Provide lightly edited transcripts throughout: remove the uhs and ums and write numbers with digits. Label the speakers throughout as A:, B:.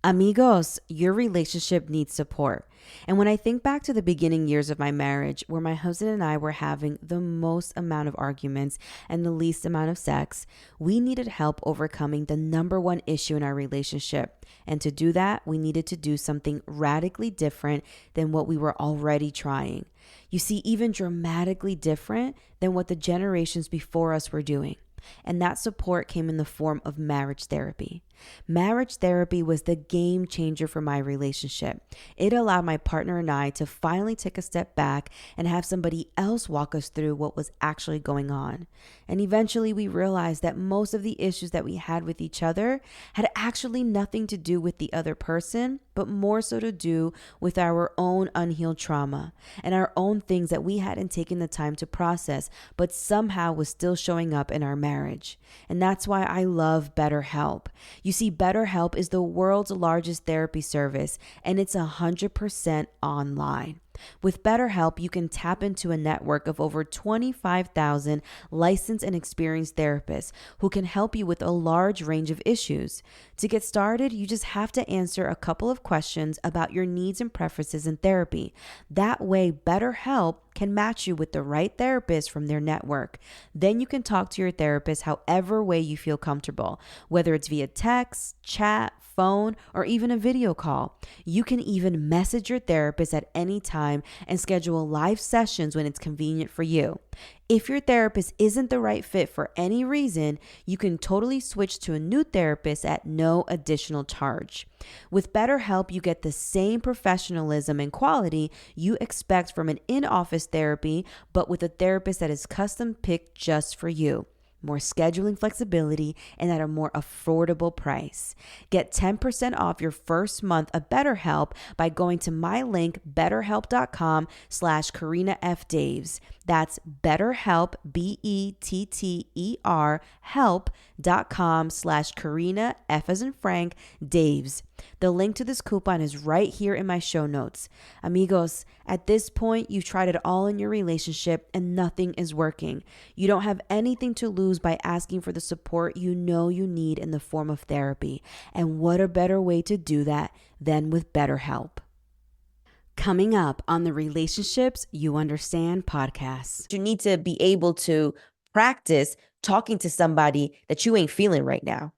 A: Amigos, your relationship needs support. And when I think back to the beginning years of my marriage, where my husband and I were having the most amount of arguments and the least amount of sex, we needed help overcoming the number one issue in our relationship. And to do that, we needed to do something radically different than what we were already trying. You see, even dramatically different than what the generations before us were doing. And that support came in the form of marriage therapy. Marriage therapy was the game changer for my relationship. It allowed my partner and I to finally take a step back and have somebody else walk us through what was actually going on. And eventually we realized that most of the issues that we had with each other had actually nothing to do with the other person, but more so to do with our own unhealed trauma and our own things that we hadn't taken the time to process, but somehow was still showing up in our marriage. And that's why I love BetterHelp. You see, BetterHelp is the world's largest therapy service, and it's 100% online. With BetterHelp, you can tap into a network of over 25,000 licensed and experienced therapists who can help you with a large range of issues. To get started, you just have to answer a couple of questions about your needs and preferences in therapy. That way, BetterHelp can match you with the right therapist from their network. Then you can talk to your therapist however way you feel comfortable, whether it's via text, chat, phone, or even a video call. You can even message your therapist at any time and schedule live sessions when it's convenient for you. If your therapist isn't the right fit for any reason, you can totally switch to a new therapist at no additional charge. With BetterHelp, you get the same professionalism and quality you expect from an in-office therapy, but with a therapist that is custom picked just for you. More scheduling flexibility, and at a more affordable price. Get 10% off your first month of BetterHelp by going to my link, betterhelp.com/Karina F. Daves. That's BetterHelp, BETTER, help.com/Karina, F as in Frank, Daves. The link to this coupon is right here in my show notes. Amigos, at this point, you've tried it all in your relationship and nothing is working. You don't have anything to lose by asking for the support you know you need in the form of therapy. And what a better way to do that than with BetterHelp. Coming up on the Relationships You Understand podcast.
B: You need to be able to practice talking to somebody that you ain't feeling right now.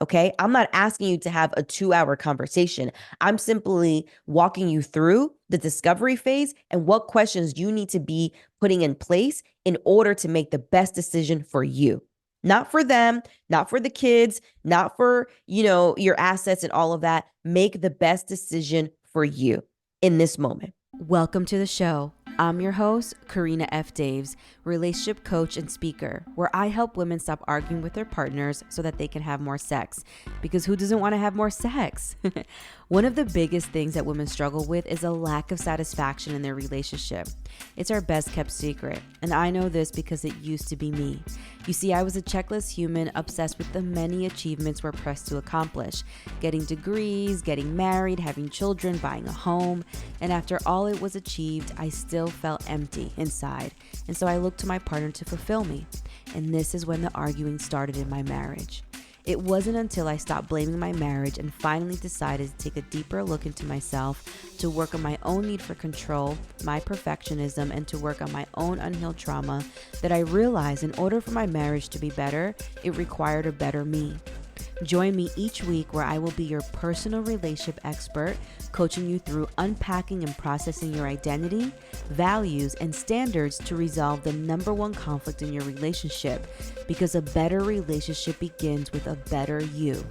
B: Okay? I'm not asking you to have a 2-hour conversation. I'm simply walking you through the discovery phase and what questions you need to be putting in place in order to make the best decision for you. Not for them, not for the kids, not for, your assets and all of that. Make the best decision for you in this moment.
A: Welcome to the show. I'm your host, Karina F. Daves, relationship coach and speaker, where I help women stop arguing with their partners so that they can have more sex. Because who doesn't want to have more sex? One of the biggest things that women struggle with is a lack of satisfaction in their relationship. It's our best kept secret, and I know this because it used to be me. You see, I was a checklist human obsessed with the many achievements we're pressed to accomplish. Getting degrees, getting married, having children, buying a home. And after all it was achieved, I still felt empty inside. And so I looked to my partner to fulfill me. And this is when the arguing started in my marriage. It wasn't until I stopped blaming my marriage and finally decided to take a deeper look into myself, to work on my own need for control, my perfectionism, and to work on my own unhealed trauma, that I realized in order for my marriage to be better, it required a better me. Join me each week where I will be your personal relationship expert, coaching you through unpacking and processing your identity, values, and standards to resolve the number one conflict in your relationship, because a better relationship begins with a better you.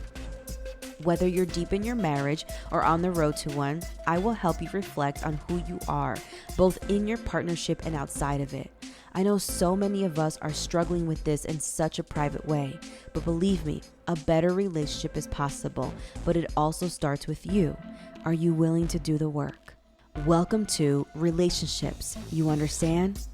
A: Whether you're deep in your marriage or on the road to one, I will help you reflect on who you are, both in your partnership and outside of it. I know so many of us are struggling with this in such a private way, but believe me, a better relationship is possible, but it also starts with you. Are you willing to do the work? Welcome to Relationships You Understand?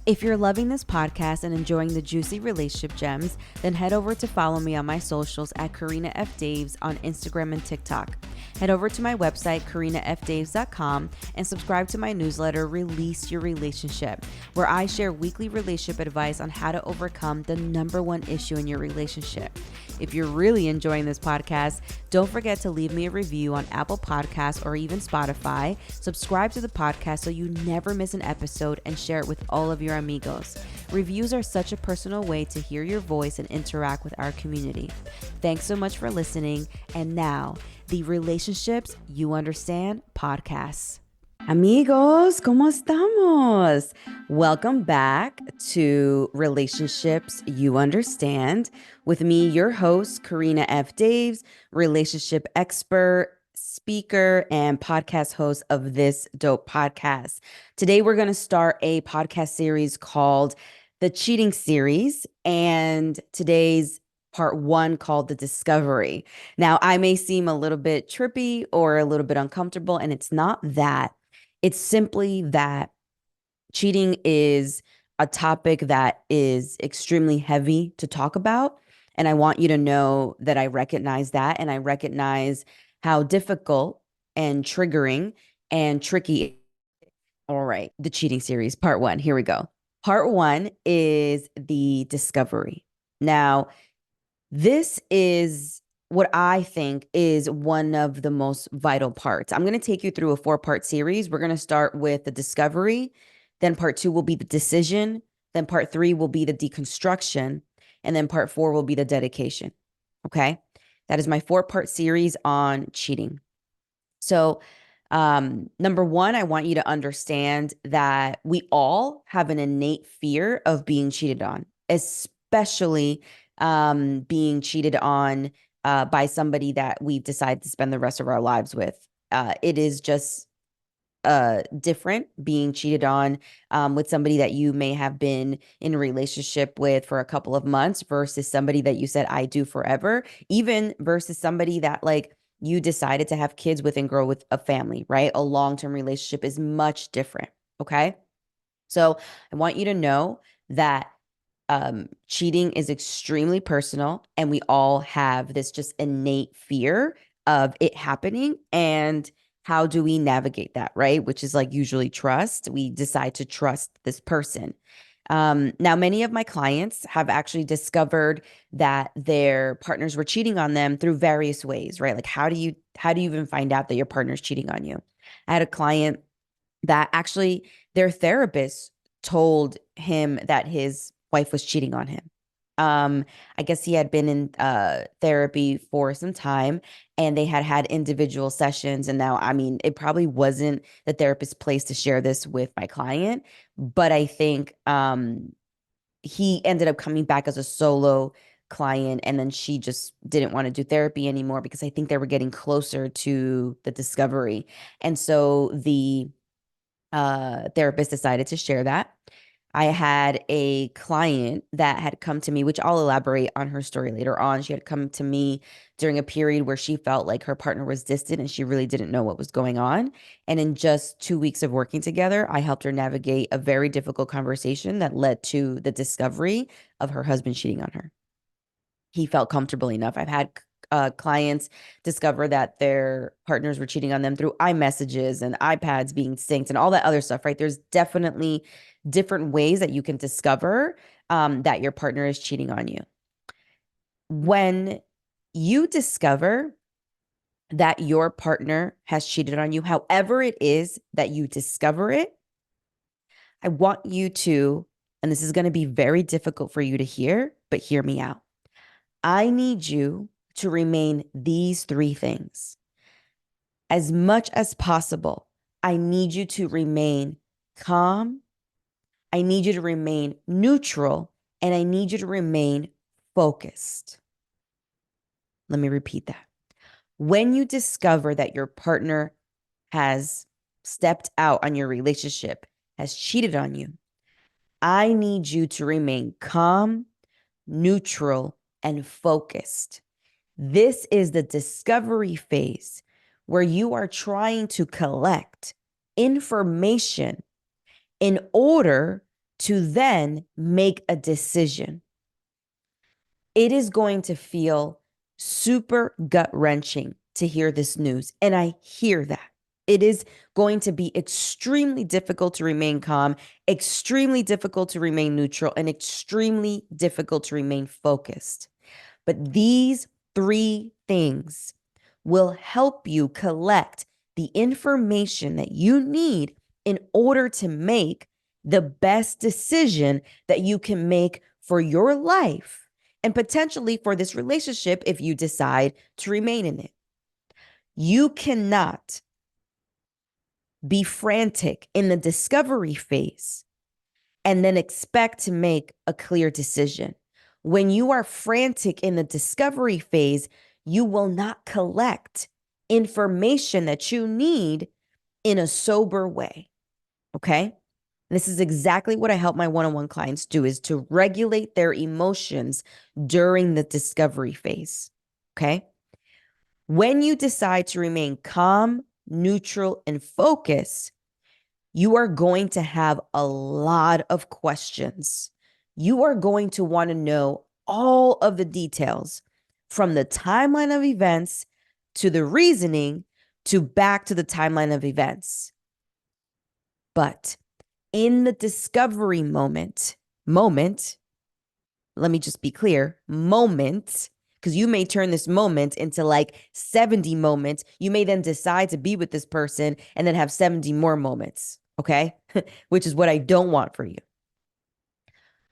A: If you're loving this podcast and enjoying the juicy relationship gems, then head over to follow me on my socials at Karina F. Daves on Instagram and TikTok. Head over to my website, KarinaFDaves.com, and subscribe to my newsletter, Release Your Relationship, where I share weekly relationship advice on how to overcome the number one issue in your relationship. If you're really enjoying this podcast, don't forget to leave me a review on Apple Podcasts or even Spotify. Subscribe to the podcast so you never miss an episode and share it with all of your amigos. Reviews are such a personal way to hear your voice and interact with our community. Thanks so much for listening. And now, the Relationships You Understand podcast. Amigos, ¿cómo estamos? Welcome back to Relationships You Understand with me, your host, Karina F. Daves, relationship expert, speaker, and podcast host of this dope podcast. Today, we're going to start a podcast series called The Cheating Series, and today's part 1 called The Discovery. Now, I may seem a little bit trippy or a little bit uncomfortable, and it's not that. It's simply that cheating is a topic that is extremely heavy to talk about. And I want you to know that I recognize that. And I recognize how difficult and triggering and tricky. All right. The cheating series, part 1. Here we go. Part 1 is the discovery. Now, this is what I think is one of the most vital parts. I'm going to take you through a 4-part series. We're going to start with the discovery. Then part 2 will be the decision. Then part 3 will be the deconstruction. And then part 4 will be the dedication. Okay. That is my 4-part series on cheating. So, number 1, I want you to understand that we all have an innate fear of being cheated on, especially being cheated on by somebody that we've decided to spend the rest of our lives with. It is just different being cheated on with somebody that you may have been in a relationship with for a couple of months versus somebody that you said, I do forever, even versus somebody that like you decided to have kids with and grow with a family, right? A long-term relationship is much different. Okay. So I want you to know that cheating is extremely personal, and we all have this just innate fear of it happening. And how do we navigate that, right? Which is like usually trust. We decide to trust this person. Now, many of my clients have actually discovered that their partners were cheating on them through various ways, right? Like how do you even find out that your partner's cheating on you? I had a client that actually their therapist told him that his wife was cheating on him. I guess he had been in therapy for some time, and they had had individual sessions. And now, I mean, it probably wasn't the therapist's place to share this with my client, but I think he ended up coming back as a solo client, and then she just didn't want to do therapy anymore because I think they were getting closer to the discovery. And so the therapist decided to share that. I had a client that had come to me, which I'll elaborate on her story later on. She had come to me during a period where she felt like her partner was distant and she really didn't know what was going on. And in just 2 weeks of working together, I helped her navigate a very difficult conversation that led to the discovery of her husband cheating on her. He felt comfortable enough. I've had clients discover that their partners were cheating on them through iMessages and iPads being synced and all that other stuff, right? There's definitely different ways that you can discover that your partner is cheating on you. When you discover that your partner has cheated on you, however it is that you discover it, I want you to, and this is going to be very difficult for you to hear, but hear me out. I need you to remain these 3 things. As much as possible, I need you to remain calm. I need you to remain neutral, and I need you to remain focused. Let me repeat that. When you discover that your partner has stepped out on your relationship, has cheated on you, I need you to remain calm, neutral, and focused. This is the discovery phase where you are trying to collect information in order to then make a decision. It is going to feel super gut-wrenching to hear this news, and I hear that. It is going to be extremely difficult to remain calm, extremely difficult to remain neutral, and extremely difficult to remain focused.
B: But these three things will help you collect the information that you need in order to make the best decision that you can make for your life and potentially for this relationship if you decide to remain in it. You cannot be frantic in the discovery phase and then expect to make a clear decision. When you are frantic in the discovery phase, you will not collect information that you need in a sober way. Okay? This is exactly what I help my one-on-one clients do, is to regulate their emotions during the discovery phase. Okay? When you decide to remain calm, neutral, and focused, you are going to have a lot of questions. You are going to want to know all of the details, from the timeline of events to the reasoning to back to the timeline of events. But in the discovery moment, let me just be clear, moment, because you may turn this moment into like 70 moments. You may then decide to be with this person and then have 70 more moments, okay? Which is what I don't want for you.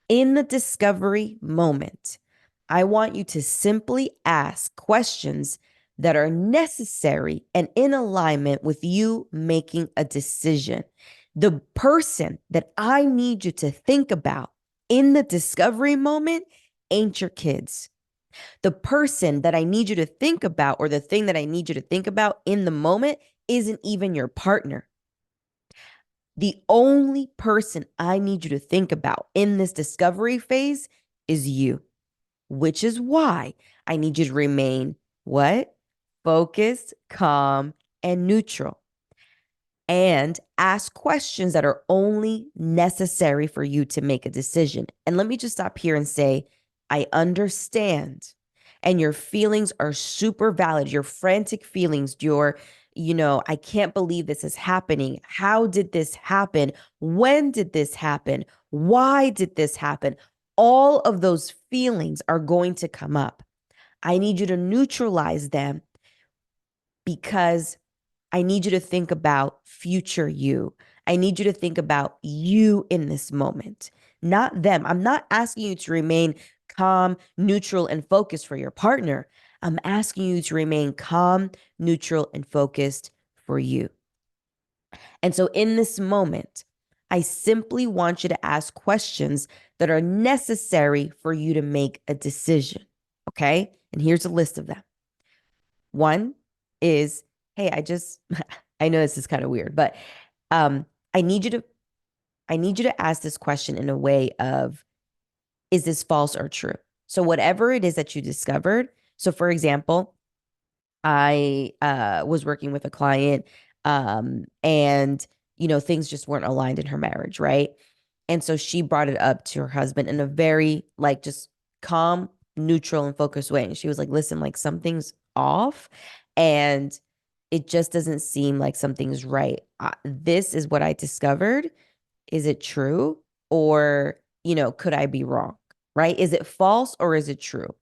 B: In the discovery moment, I want you to simply ask questions that are necessary and in alignment with you making a decision. The person that I need you to think about in the discovery moment ain't your kids. The person that I need you to think about, or the thing that I need you to think about in the moment, isn't even your partner. The only person I need you to think about in this discovery phase is you, which is why I need you to remain what? Focused, calm, and neutral. And ask questions that are only necessary for you to make a decision. And let me just stop here and say, I understand. And your feelings are super valid. Your frantic feelings, I can't believe this is happening. How did this happen? When did this happen? Why did this happen? All of those feelings are going to come up. I need you to neutralize them, because I need you to think about future you. I need you to think about you in this moment, not them. I'm not asking you to remain calm, neutral, and focused for your partner. I'm asking you to remain calm, neutral, and focused for you. And so in this moment, I simply want you to ask questions that are necessary for you to make a decision. Okay? And here's a list of them. One is, hey, I know this is kind of weird, but I need you to ask this question in a way of, is this false or true? So whatever it is that you discovered. So for example, I was working with a client, and things just weren't aligned in her marriage, right? And so she brought it up to her husband in a very like just calm, neutral, and focused way. And she was like, listen, like something's off, and it just doesn't seem like something's right. This is what I discovered. Is it true? Or, could I be wrong? Right? Is it false or is it true?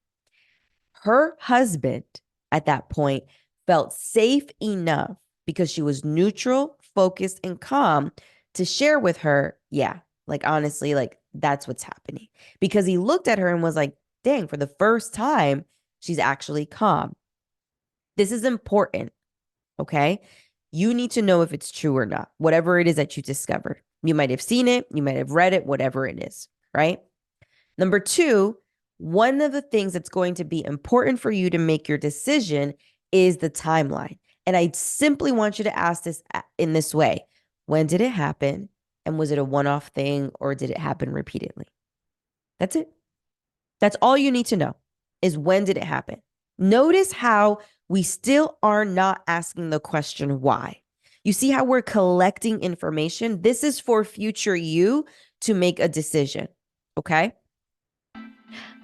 B: Her husband at that point felt safe enough, because she was neutral, focused, and calm, to share with her, yeah, like honestly, like that's what's happening. Because he looked at her and was like, dang, for the first time, she's actually calm. This is important, okay? You need to know if it's true or not, whatever it is that you discovered. You might have seen it, you might have read it, whatever it is, right? Number two, one of the things that's going to be important for you to make your decision is the timeline. And I simply want you to ask this in this way. When did it happen? And was it a one-off thing, or did it happen repeatedly? That's it. That's all you need to know, is when did it happen? Notice how we still are not asking the question why. You see how we're collecting information? This is for future you to make a decision, okay?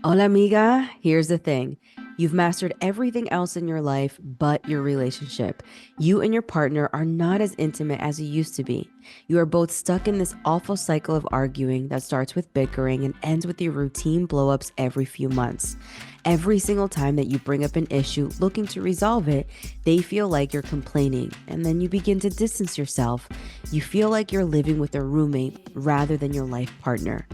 B: Hola, amiga. Here's the thing.
A: You've mastered everything else in your life but your relationship. You and your partner are not as intimate as you used to be. You are both stuck in this awful cycle of arguing that starts with bickering and ends with your routine blowups every few months. Every single time that you bring up an issue looking to resolve it, they feel like you're complaining, and then you begin to distance yourself. You feel like you're living with a roommate rather than your life partner.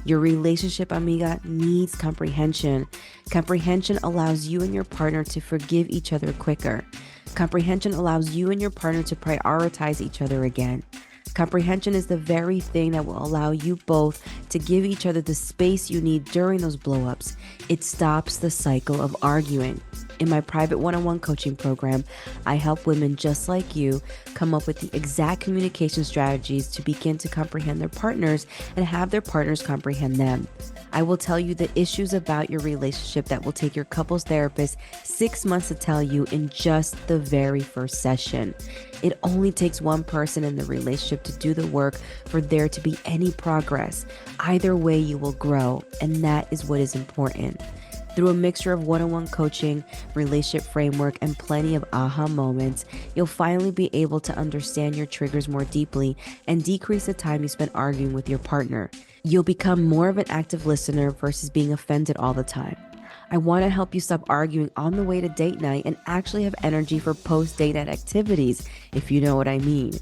A: Your relationship, amiga, needs comprehension. Comprehension allows you and your partner to forgive each other quicker. Comprehension allows you and your partner to prioritize each other again. Comprehension is the very thing that will allow you both to give each other the space you need during those blowups. It stops the cycle of arguing. In my private one-on-one coaching program, I help women just like you come up with the exact communication strategies to begin to comprehend their partners and have their partners comprehend them. I will tell you the issues about your relationship that will take your couples therapist 6 months to tell you in just the very first session. It only takes one person in the relationship to do the work for there to be any progress. Either way, you will grow, and that is what is important. Through a mixture of one-on-one coaching, relationship framework, and plenty of aha moments, you'll finally be able to understand your triggers more deeply and decrease the time you spend arguing with your partner. You'll become more of an active listener versus being offended all the time. I want to help you stop arguing on the way to date night and actually have energy for post-date night activities, if you know what I mean.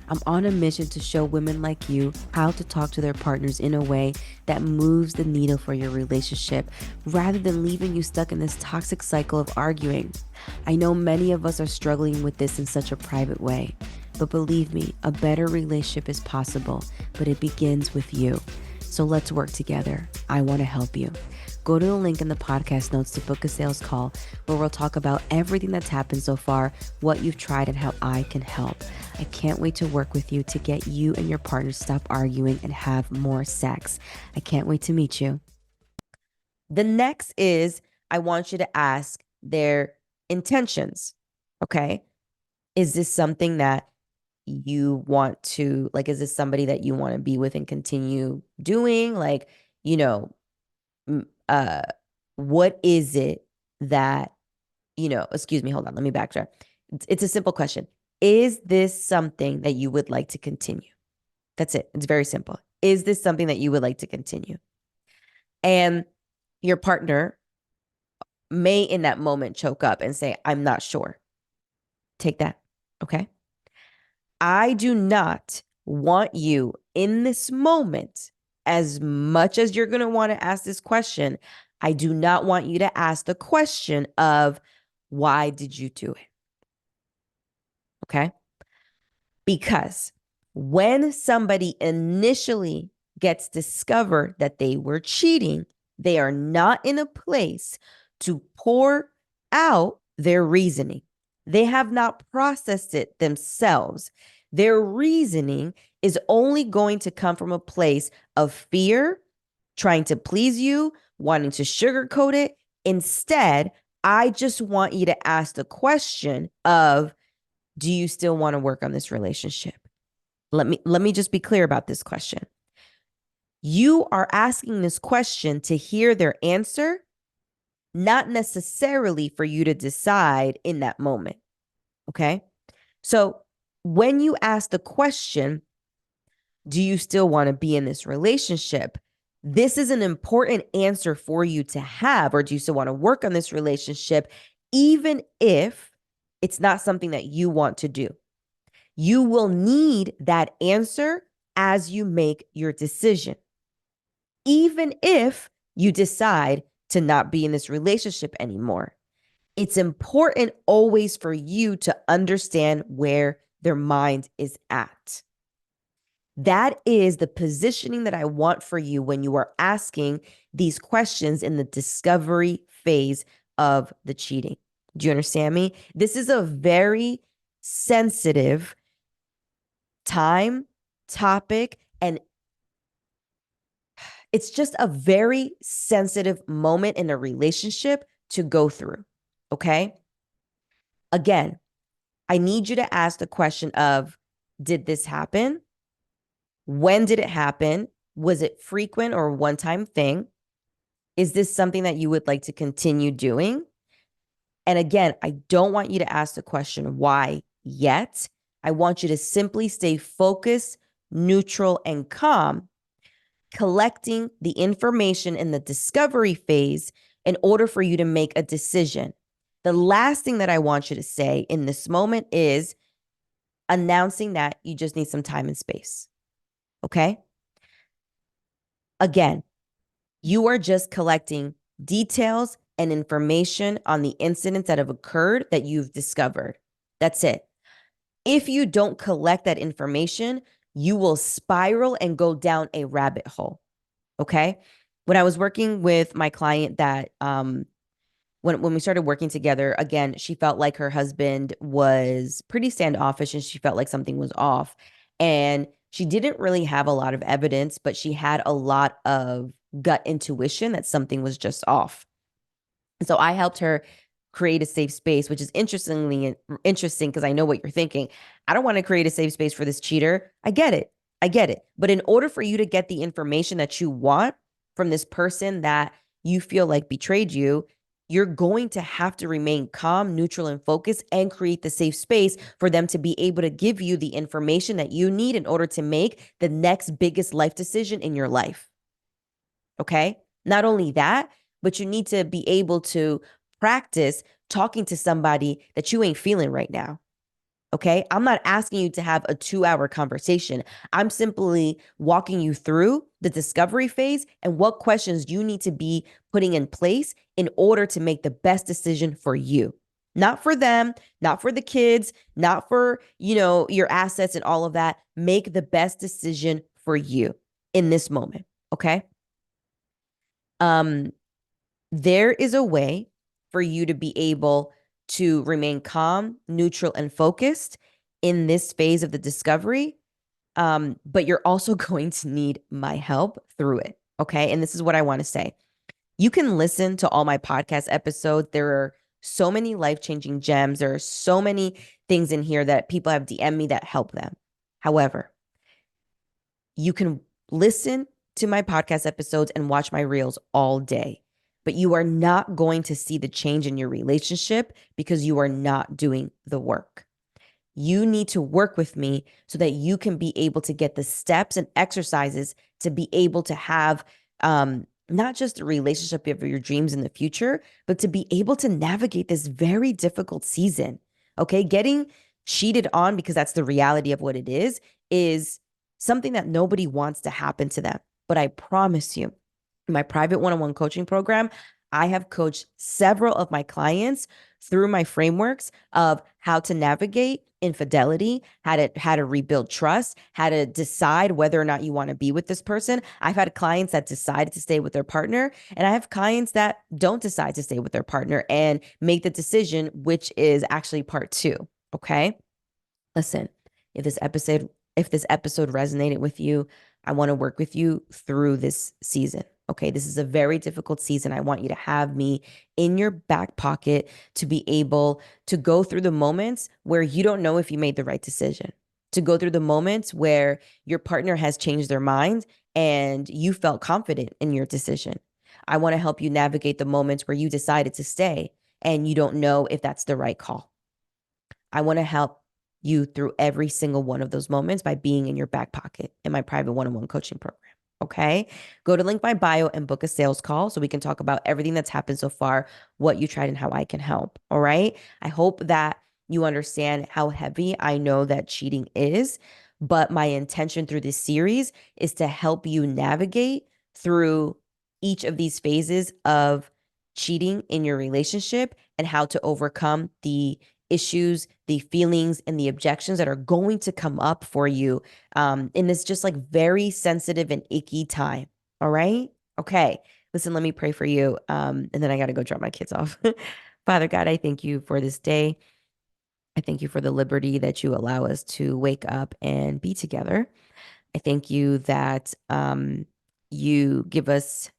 A: I'm on a mission to show women like you how to talk to their partners in a way that moves the needle for your relationship rather than leaving you stuck in this toxic cycle of arguing. I know many of us are struggling with this in such a private way, but believe me, a better relationship is possible, but it begins with you. So let's work together. I want to help you. Go to the link in the podcast notes to book a sales call where we'll talk about everything that's happened so far, what you've tried, and how I can help. I can't wait to work with you to get you and your partner to stop arguing and have more sex. I can't wait to meet you.
B: The next is I want you to ask their intentions. Okay. Is this something that you want to, like, is this somebody that you want to be with and continue doing? Like, you know, what is it that, excuse me, hold on, let me backtrack. It's a simple question. Is this something that you would like to continue? That's it. It's very simple. Is this something that you would like to continue? And your partner may in that moment choke up and say, I'm not sure. Take that. Okay. I do not want you in this moment, as much as you're going to want to ask this question, I do not want you to ask the question of, why did you do it? Okay. Because when somebody initially gets discovered that they were cheating, they are not in a place to pour out their reasoning. They have not processed it themselves. Their reasoning is only going to come from a place of fear, trying to please you, wanting to sugarcoat it. Instead, I just want you to ask the question of, do you still want to work on this relationship? Let me just be clear about this question. You are asking this question to hear their answer, not necessarily for you to decide in that moment. Okay? So when you ask the question, do you still want to be in this relationship? This is an important answer for you to have, or do you still want to work on this relationship, even if it's not something that you want to do? You will need that answer as you make your decision. Even if you decide to not be in this relationship anymore, it's important always for you to understand where their mind is at. That is the positioning that I want for you when you are asking these questions in the discovery phase of the cheating. Do you understand me? This is a very sensitive time, topic, and it's just a very sensitive moment in a relationship to go through. Okay? Again, I need you to ask the question of, did this happen? When did it happen? Was it frequent or a one-time thing? Is this something that you would like to continue doing? And again, I don't want you to ask the question why yet. I want you to simply stay focused, neutral, and calm, collecting the information in the discovery phase in order for you to make a decision. The last thing that I want you to say in this moment is announcing that you just need some time and space. Okay? Again, you are just collecting details and information on the incidents that have occurred that you've discovered. That's it. If you don't collect that information, you will spiral and go down a rabbit hole. Okay. When I was working with my client that when we started working together, again, she felt like her husband was pretty standoffish and she felt like something was off. And she didn't really have a lot of evidence, but she had a lot of gut intuition that something was just off. And so I helped her create a safe space, which is interesting because I know what you're thinking. I don't want to create a safe space for this cheater. I get it. I get it. But in order for you to get the information that you want from this person that you feel like betrayed you, you're going to have to remain calm, neutral, and focused and create the safe space for them to be able to give you the information that you need in order to make the next biggest life decision in your life. Okay. Not only that, but you need to be able to practice talking to somebody that you ain't feeling right now. Okay. I'm not asking you to have a 2 hour conversation. I'm simply walking you through the discovery phase and what questions you need to be putting in place in order to make the best decision for you. Not for them, not for the kids, not for, your assets and all of that. Make the best decision for you in this moment. Okay. Um, there is a way for you to be able to remain calm, neutral, and focused in this phase of the discovery. But you're also going to need my help through it. Okay. And this is what I want to say. You can listen to all my podcast episodes. There are so many life-changing gems. There are so many things in here that people have DM'd me that help them. However, you can listen to my podcast episodes and watch my reels all day, but you are not going to see the change in your relationship because you are not doing the work. You need to work with me so that you can be able to get the steps and exercises to be able to have not just a relationship of your dreams in the future, but to be able to navigate this very difficult season. Okay. Getting cheated on, because that's the reality of what it is something that nobody wants to happen to them. But I promise you, in my private one-on-one coaching program, I have coached several of my clients through my frameworks of how to navigate infidelity, how to rebuild trust, how to decide whether or not you want to be with this person. I've had clients that decided to stay with their partner, and I have clients that don't decide to stay with their partner and make the decision, which is actually part 2. Okay? Listen, if this episode resonated with you, I want to work with you through this season. Okay, this is a very difficult season. I want you to have me in your back pocket to be able to go through the moments where you don't know if you made the right decision, to go through the moments where your partner has changed their mind and you felt confident in your decision. I want to help you navigate the moments where you decided to stay and you don't know if that's the right call. I want to help you through every single one of those moments by being in your back pocket in my private one-on-one coaching program. Okay. Go to link my bio and book a sales call so we can talk about everything that's happened so far, what you tried, and how I can help. All right. I hope that you understand how heavy I know that cheating is, but my intention through this series is to help you navigate through each of these phases of cheating in your relationship and how to overcome the issues, the feelings, and the objections that are going to come up for you in this just like very sensitive and icky time. All right. Okay. Listen, let me pray for you. And then I got to go drop my kids off. Father God, I thank you for this day. I thank you for the liberty that you allow us to wake up and be together. I thank you that you give us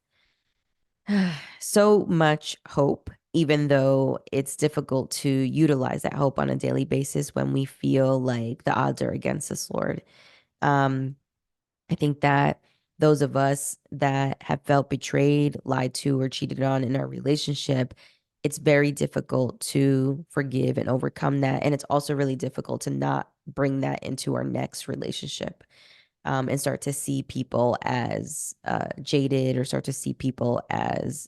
B: so much hope, even though it's difficult to utilize that hope on a daily basis when we feel like the odds are against us, Lord. Um, I think that those of us that have felt betrayed, lied to, or cheated on in our relationship, it's very difficult to forgive and overcome that. And it's also really difficult to not bring that into our next relationship, and start to see people as jaded, or start to see people as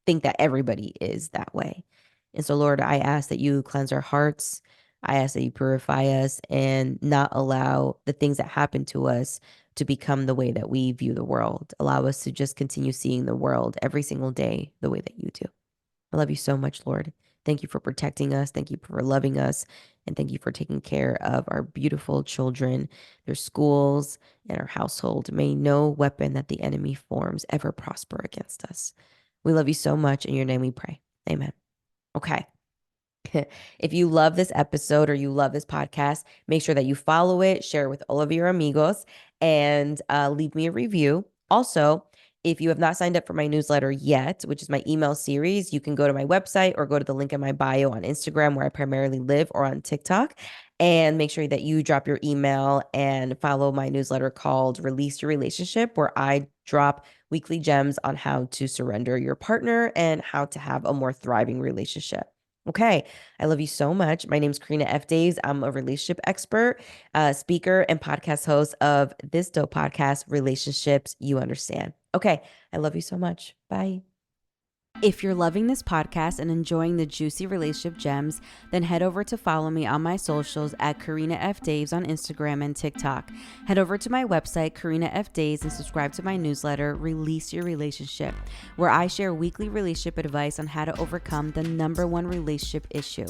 B: think that everybody is that way. And so, Lord, I ask that you cleanse our hearts. I ask that you purify us and not allow the things that happen to us to become the way that we view the world. Allow us to just continue seeing the world every single day the way that you do. I love you so much, Lord. Thank you for protecting us. Thank you for loving us. And thank you for taking care of our beautiful children, their schools, and our household. May no weapon that the enemy forms ever prosper against us. We love you so much. In your name we pray. Amen. Okay. If you love this episode or you love this podcast, make sure that you follow it, share it with all of your amigos, and leave me a review. Also, if you have not signed up for my newsletter yet, which is my email series, you can go to my website or go to the link in my bio on Instagram, where I primarily live, or on TikTok, and make sure that you drop your email and follow my newsletter called Release Your Relationship, where I drop weekly gems on how to surrender your partner and how to have a more thriving relationship. Okay. I love you so much. My name is Karina F. Daves. I'm a relationship expert, speaker, and podcast host of this dope podcast, Relationships You Understand. Okay. I love you so much. Bye.
A: If you're loving this podcast and enjoying the juicy relationship gems, then head over to follow me on my socials at Karina F. Daves on Instagram and TikTok. Head over to my website, Karina F. Daves, and subscribe to my newsletter, Release Your Relationship, where I share weekly relationship advice on how to overcome the #1 relationship issue.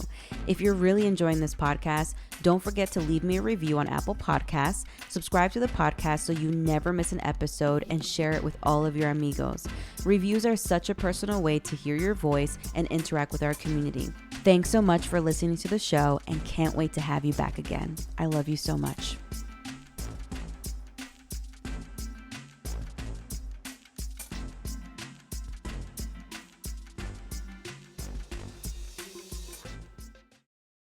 A: If you're really enjoying this podcast, don't forget to leave me a review on Apple Podcasts, subscribe to the podcast so you never miss an episode, and share it with all of your amigos. Reviews are such a personal way to hear your voice and interact with our community. Thanks so much for listening to the show, and can't wait to have you back again. I love you so much.